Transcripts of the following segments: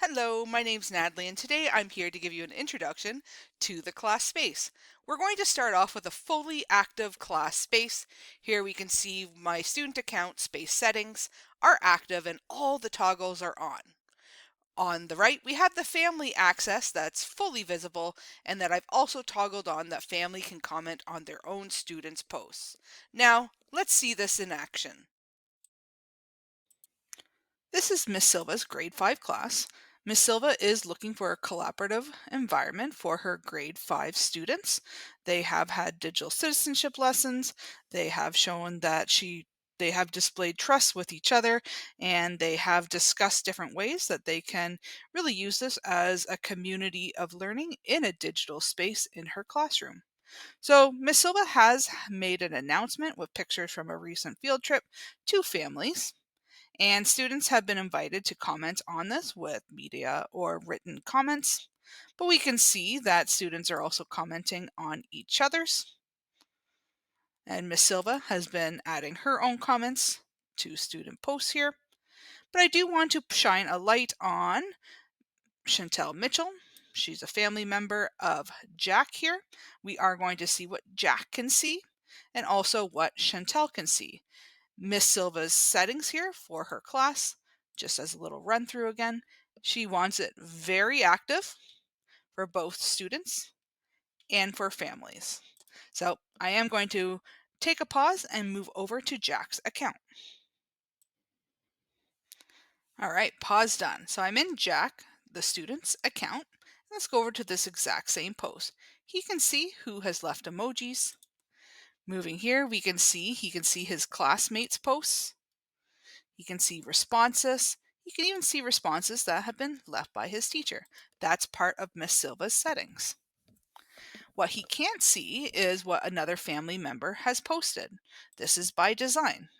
Hello, my name's Natalie, and today I'm here to give you an introduction to the class space. We're going to start off with a fully active class space. Here we can see my student account space settings are active and all the toggles are on. On the right, we have the family access that's fully visible and that I've also toggled on that family can comment on their own students' posts. Now, let's see this in action. This is Miss Silva's grade 5 class. Miss Silva is looking for a collaborative environment for her grade 5 students. They have had digital citizenship lessons. They have shown that they have displayed trust with each other, and they have discussed different ways that they can really use this as a community of learning in a digital space in her classroom. So Miss Silva has made an announcement with pictures from a recent field trip to families. And students have been invited to comment on this with media or written comments. But we can see that students are also commenting on each other's. And Miss Silva has been adding her own comments to student posts here. But I do want to shine a light on Chantel Mitchell. She's a family member of Jack here. We are going to see what Jack can see and also what Chantel can see. Miss Silva's settings here for her class, just as a little run through again. She wants it very active for both students and for families. So I am going to take a pause and move over to Jack's account. All right, pause done. So I'm in Jack, the student's account. Let's go over to this exact same post. He can see who has left emojis. Moving here, he can see his classmates' posts. He can see responses. He can even see responses that have been left by his teacher. That's part of Miss Silva's settings. What he can't see is what another family member has posted. This is by design.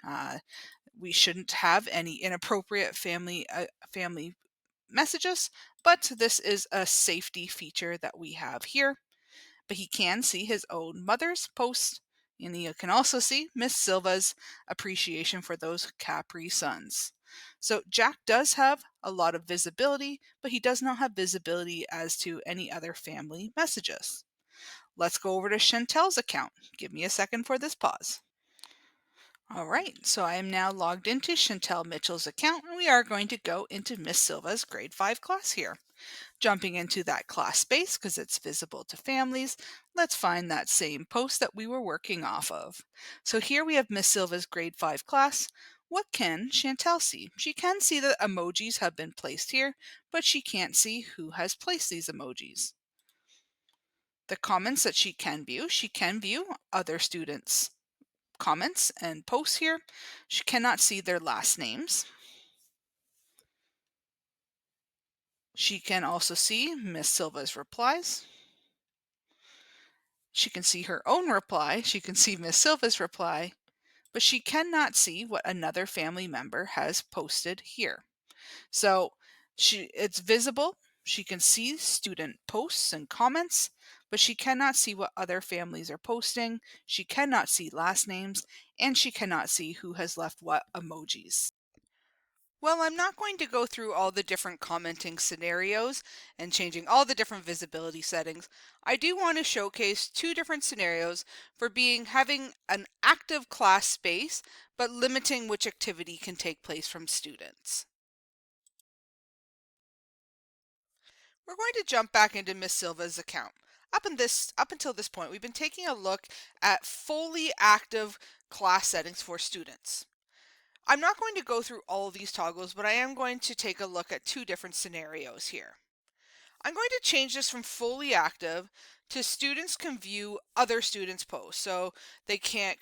We shouldn't have any inappropriate family messages, but this is a safety feature that we have here. But he can see his own mother's post, and you can also see Miss Silva's appreciation for those Capri Suns. So Jack does have a lot of visibility, but he does not have visibility as to any other family messages. Let's go over to Chantel's account. Give me a second for this pause. All right, so I am now logged into Chantel Mitchell's account, and we are going to go into Miss Silva's grade 5 class here. Jumping into that class space because it's visible to families, let's find that same post that we were working off of. So here we have Miss Silva's grade 5 class. What can Chantel see? She can see that emojis have been placed here, but she can't see who has placed these emojis. The comments that she can view other students' comments and posts here. She cannot see their last names. She can also see Miss Silva's replies. She can see her own reply, she can see Miss Silva's reply, but she cannot see what another family member has posted here. So it's visible. She can see student posts and comments, but she cannot see what other families are posting. She cannot see last names, and she cannot see who has left what emojis. Well, I'm not going to go through all the different commenting scenarios and changing all the different visibility settings. I do want to showcase two different scenarios for having an active class space, but limiting which activity can take place from students. We're going to jump back into Miss Silva's account. Up until this point, we've been taking a look at fully active class settings for students. I'm not going to go through all of these toggles, but I am going to take a look at two different scenarios here. I'm going to change this from fully active to students can view other students' posts. So they can't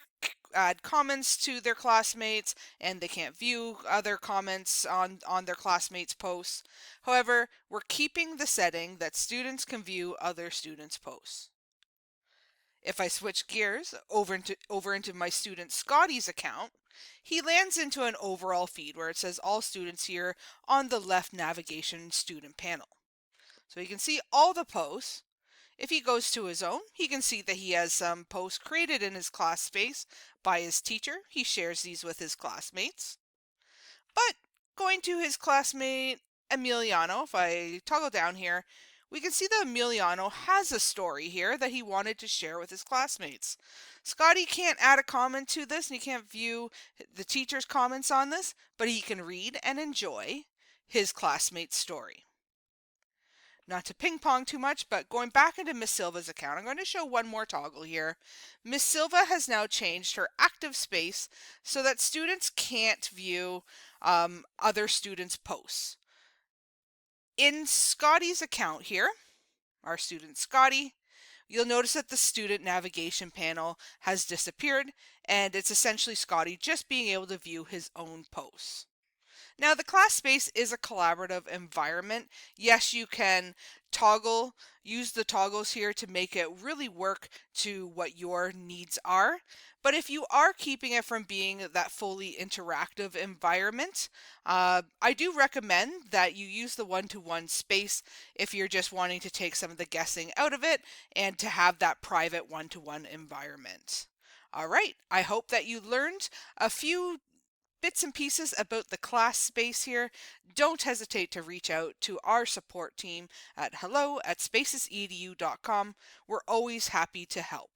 add comments to their classmates and they can't view other comments on their classmates' posts. However, we're keeping the setting that students can view other students' posts. If I switch gears over into my student Scotty's account, he lands into an overall feed where it says all students here on the left navigation student panel. So he can see all the posts. If he goes to his own, he can see that he has some posts created in his class space by his teacher. He shares these with his classmates. But going to his classmate Emiliano, if I toggle down here, we can see that Emiliano has a story here that he wanted to share with his classmates. Scotty can't add a comment to this and he can't view the teacher's comments on this, but he can read and enjoy his classmate's story. Not to ping pong too much, but going back into Miss Silva's account, I'm going to show one more toggle here. Miss Silva has now changed her active space so that students can't view other students' posts. In Scotty's account here, our student Scotty, you'll notice that the student navigation panel has disappeared, and it's essentially Scotty just being able to view his own posts. Now, the class space is a collaborative environment. Yes, you can use the toggles here to make it really work to what your needs are. But if you are keeping it from being that fully interactive environment, I do recommend that you use the one-to-one space if you're just wanting to take some of the guessing out of it and to have that private one-to-one environment. All right, I hope that you learned a few bits and pieces about the class space here. Don't hesitate to reach out to our support team at hello@spacesedu.com. We're always happy to help.